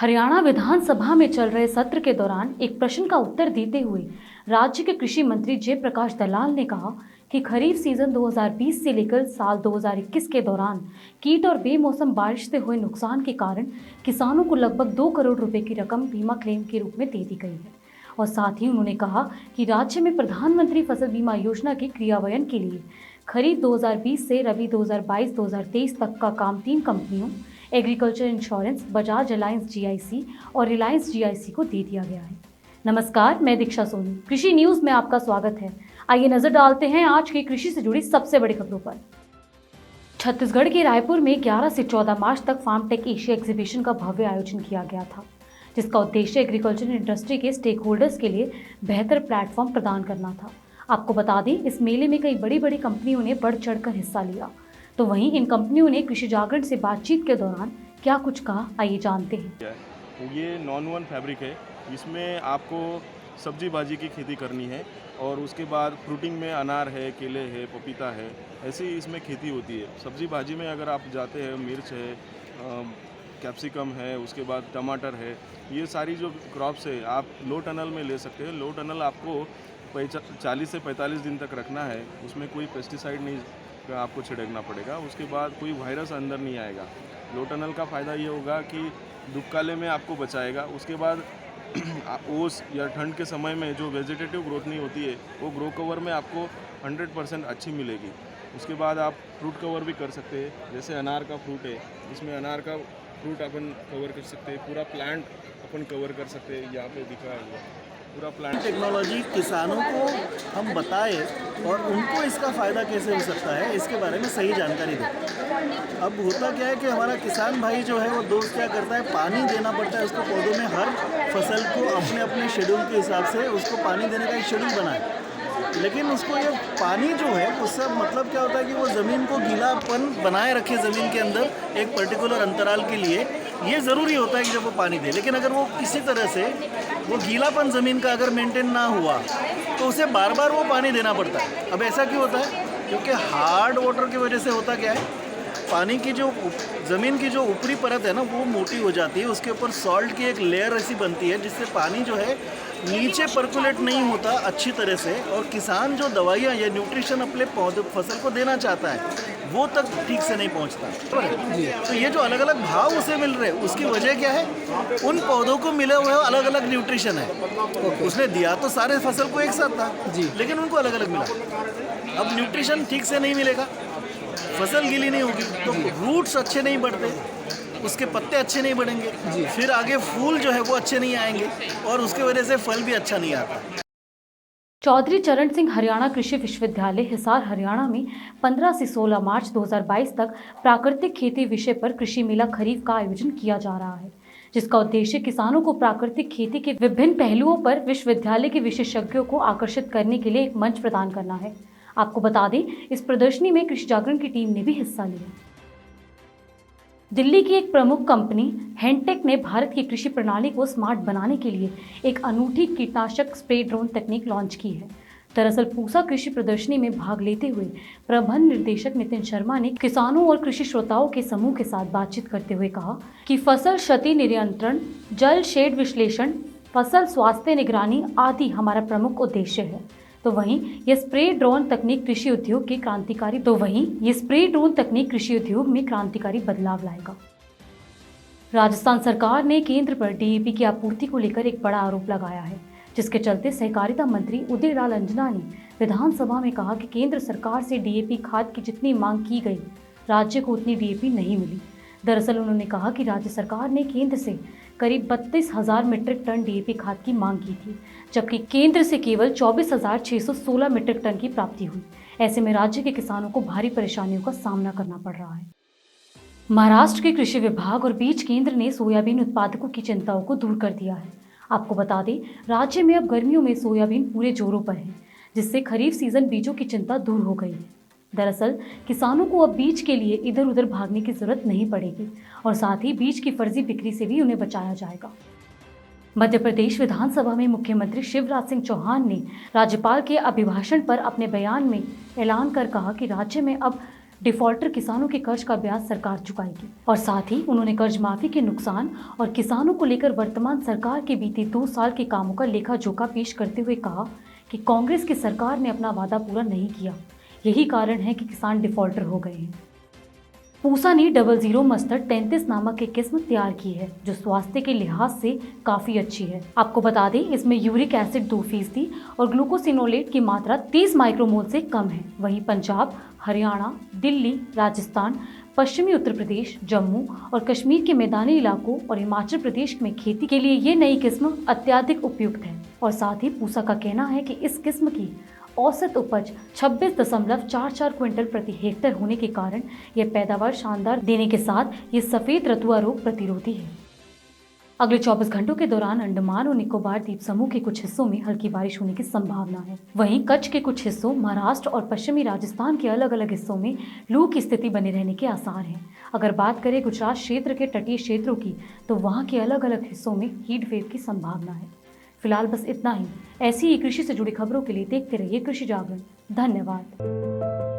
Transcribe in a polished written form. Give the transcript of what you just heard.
हरियाणा विधानसभा में चल रहे सत्र के दौरान एक प्रश्न का उत्तर देते हुए राज्य के कृषि मंत्री जयप्रकाश दलाल ने कहा कि खरीफ सीजन 2020 से लेकर साल 2021 के दौरान कीट और बेमौसम बारिश से हुए नुकसान के कारण किसानों को लगभग 2 करोड़ रुपए की रकम बीमा क्लेम के रूप में दे दी गई है। और साथ ही उन्होंने कहा कि राज्य में प्रधानमंत्री फसल बीमा योजना के क्रियान्वयन के लिए खरीफ 2020 से रबी 2022-2023 तक का काम 3 कंपनियों agriculture insurance, Bajaj alliance GIC और रिलायंस जीआईसी को दे दिया गया है। नमस्कार, मैं दीक्षा सोनी, कृषि न्यूज में आपका स्वागत है। आइए नजर डालते हैं आज की कृषि से जुड़ी सबसे बड़ी खबरों पर। छत्तीसगढ़ के रायपुर में 11 से 14 मार्च तक फार्म टेक एशिया एग्जीबिशन का भव्य आयोजन किया गया था, जिसका उद्देश्य एग्रीकल्चर इंडस्ट्री के स्टेक होल्डर्स के लिए बेहतर प्लेटफॉर्म प्रदान करना था। आपको बता दें, इस मेले में कई बड़ी बड़ी कंपनियों ने बढ़ चढ़कर हिस्सा लिया। तो वहीं इन कंपनियों ने कृषि जागरण से बातचीत के दौरान क्या कुछ कहा, आइए जानते हैं। ये नॉन वन फैब्रिक है, इसमें आपको सब्जी भाजी की खेती करनी है और उसके बाद फ्रूटिंग में अनार है, केले है, पपीता है, ऐसे ही इसमें खेती होती है। सब्जी भाजी में अगर आप जाते हैं, मिर्च है, कैप्सिकम है, उसके बाद टमाटर है, ये सारी जो क्रॉप्स है आप लो टनल में ले सकते हैं। लो टनल आपको 40 से 45 दिन तक रखना है, उसमें कोई पेस्टिसाइड नहीं का आपको छिड़कना पड़ेगा। उसके बाद कोई वायरस अंदर नहीं आएगा। लो टनल का फ़ायदा ये होगा कि दुबकाले में आपको बचाएगा। उसके बाद ओस या ठंड के समय में जो वेजिटेटिव ग्रोथ नहीं होती है, वो ग्रो कवर में आपको 100% अच्छी मिलेगी। उसके बाद आप फ्रूट कवर भी कर सकते हैं, जैसे अनार का फ्रूट है, इसमें अनार का फ्रूट अपन कवर कर सकते हैं, पूरा प्लांट अपन कवर कर सकते हैं। यहाँ पे दिखा है पूरा प्लांट। टेक्नोलॉजी किसानों को हम बताए और उनको इसका फ़ायदा कैसे हो सकता है, इसके बारे में सही जानकारी दें। अब होता क्या है कि हमारा किसान भाई जो है वो दोस्त क्या करता है, पानी देना पड़ता है उसको पौधों में। हर फसल को अपने अपने शेड्यूल के हिसाब से उसको पानी देने का एक शेड्यूल बनाए, लेकिन उसको ये पानी जो है उससे मतलब क्या होता है कि वो ज़मीन को गीलापन बनाए रखे ज़मीन के अंदर एक पर्टिकुलर अंतराल के लिए। ये ज़रूरी होता है कि जब वो पानी दे, लेकिन अगर वो किसी तरह से वो गीलापन ज़मीन का अगर मेंटेन ना हुआ तो उसे बार बार वो पानी देना पड़ता है। अब ऐसा क्यों होता है? क्योंकि हार्ड वाटर की वजह से होता क्या है, पानी की जो ज़मीन की जो ऊपरी परत है ना वो मोटी हो जाती है, उसके ऊपर सॉल्ट की एक लेयर ऐसी बनती है जिससे पानी जो है नीचे पर्कुलेट नहीं होता अच्छी तरह से, और किसान जो दवाइयाँ या न्यूट्रिशन अपने पौधे फसल को देना चाहता है वो तक ठीक से नहीं पहुंचता। तो ये जो अलग अलग भाव उसे मिल रहे हैं उसकी वजह क्या है, उन पौधों को मिले हुए अलग अलग न्यूट्रिशन है। उसने दिया तो सारे फसल को एक साथ था, लेकिन उनको अलग अलग मिला। अब न्यूट्रिशन ठीक से नहीं मिलेगा, फसल गीली नहीं होगी, तो रूट्स अच्छे नहीं बढ़ते, उसके पत्ते अच्छे नहीं बढ़ेंगे, फिर आगे फूल जो है वो अच्छे नहीं आएंगे और उसके वजह से फल भी अच्छा नहीं आता। चौधरी चरण सिंह हरियाणा कृषि विश्वविद्यालय हिसार हरियाणा में 15 से 16 मार्च 2022 तक प्राकृतिक खेती विषय पर कृषि मेला खरीफ का आयोजन किया जा रहा है, जिसका उद्देश्य किसानों को प्राकृतिक खेती के विभिन्न पहलुओं पर विश्वविद्यालय के विशेषज्ञों को आकर्षित करने के लिए एक मंच प्रदान करना है। आपको बता दें, इस प्रदर्शनी में कृषि जागरण की टीम ने भी हिस्सा लिया। दिल्ली की एक प्रमुख कंपनी हैंटेक ने भारत की कृषि प्रणाली को स्मार्ट बनाने के लिए एक अनूठी कीटनाशक स्प्रे ड्रोन तकनीक लॉन्च की है। दरअसल पूसा कृषि प्रदर्शनी में भाग लेते हुए प्रबंध निर्देशक नितिन शर्मा ने किसानों और कृषि श्रोताओं के समूह के साथ बातचीत करते हुए कहा कि फसल क्षति नियंत्रण, जल शेड विश्लेषण, फसल स्वास्थ्य निगरानी आदि हमारा प्रमुख उद्देश्य है। तो वहीं ये स्प्रे ड्रोन तकनीक कृषि उद्योग में क्रांतिकारी बदलाव लाएगा। राजस्थान सरकार ने केंद्र पर डीएपी की आपूर्ति को लेकर एक बड़ा आरोप लगाया है, जिसके चलते सहकारिता मंत्री उदय लाल अंजना ने विधानसभा में कहा कि केंद्र सरकार से डीएपी खाद की जितनी मांग की गई, राज्य को उतनी डीएपी नहीं मिली। दरअसल उन्होंने कहा कि राज्य सरकार ने केंद्र से करीब 32,000 मीट्रिक टन डीएपी खाद की मांग की थी, जबकि केंद्र से केवल 24,616 मीट्रिक टन की प्राप्ति हुई। ऐसे में राज्य के किसानों को भारी परेशानियों का सामना करना पड़ रहा है। महाराष्ट्र के कृषि विभाग और बीज केंद्र ने सोयाबीन उत्पादकों की चिंताओं को दूर कर दिया है। आपको बता दें, राज्य में अब गर्मियों में सोयाबीन पूरे जोरों पर है, जिससे खरीफ सीजन बीजों की चिंता दूर हो गई है। दरअसल किसानों को अब बीज के लिए इधर उधर भागने की जरूरत नहीं पड़ेगी और साथ ही बीज की फर्जी बिक्री से भी उन्हें बचाया जाएगा। मध्य प्रदेश विधानसभा में मुख्यमंत्री शिवराज सिंह चौहान ने राज्यपाल के अभिभाषण पर अपने बयान में ऐलान कर कहा कि राज्य में अब डिफॉल्टर किसानों के कर्ज का ब्याज सरकार चुकाएगी। और साथ ही उन्होंने कर्ज माफी के नुकसान और किसानों को लेकर वर्तमान सरकार के बीते 2 साल के कामों का लेखा जोखा पेश करते हुए कहा कि कांग्रेस की सरकार ने अपना वादा पूरा नहीं किया, यही कारण है कि किसान डिफॉल्टर हो गए हैं। पूसा ने 00 मस्टर्ड 33 नामक एक किस्म तैयार की है जो स्वास्थ्य के लिहाज से काफी अच्छी है। आपको बता दें इसमें यूरिक एसिड 2% और ग्लूकोसिनोलेट की मात्रा 30 माइक्रोमोल से कम है। वहीं पंजाब, हरियाणा, दिल्ली, राजस्थान, पश्चिमी उत्तर प्रदेश, जम्मू और कश्मीर के मैदानी इलाकों और हिमाचल प्रदेश में खेती के लिए ये नई किस्म अत्यधिक उपयुक्त है। और साथ ही पूसा का कहना है कि इस किस्म की औसत उपज 26.44 क्विंटल प्रति हेक्टेयर होने के कारण यह पैदावार शानदार देने के साथ ये सफेद रतुआ रोग प्रतिरोधी है। अगले 24 घंटों के दौरान अंडमान और निकोबार द्वीप समूह के कुछ हिस्सों में हल्की बारिश होने की संभावना है। वहीं कच्छ के कुछ हिस्सों, महाराष्ट्र और पश्चिमी राजस्थान के अलग अलग हिस्सों में लू की स्थिति बने रहने के आसार हैं। अगर बात करें गुजरात क्षेत्र के तटीय क्षेत्रों की, तो वहाँ के अलग अलग हिस्सों में हीट वेव की संभावना है। फिलहाल बस इतना ही। ऐसी ही कृषि से जुड़ी खबरों के लिए देखते रहिए कृषि जागरण। धन्यवाद।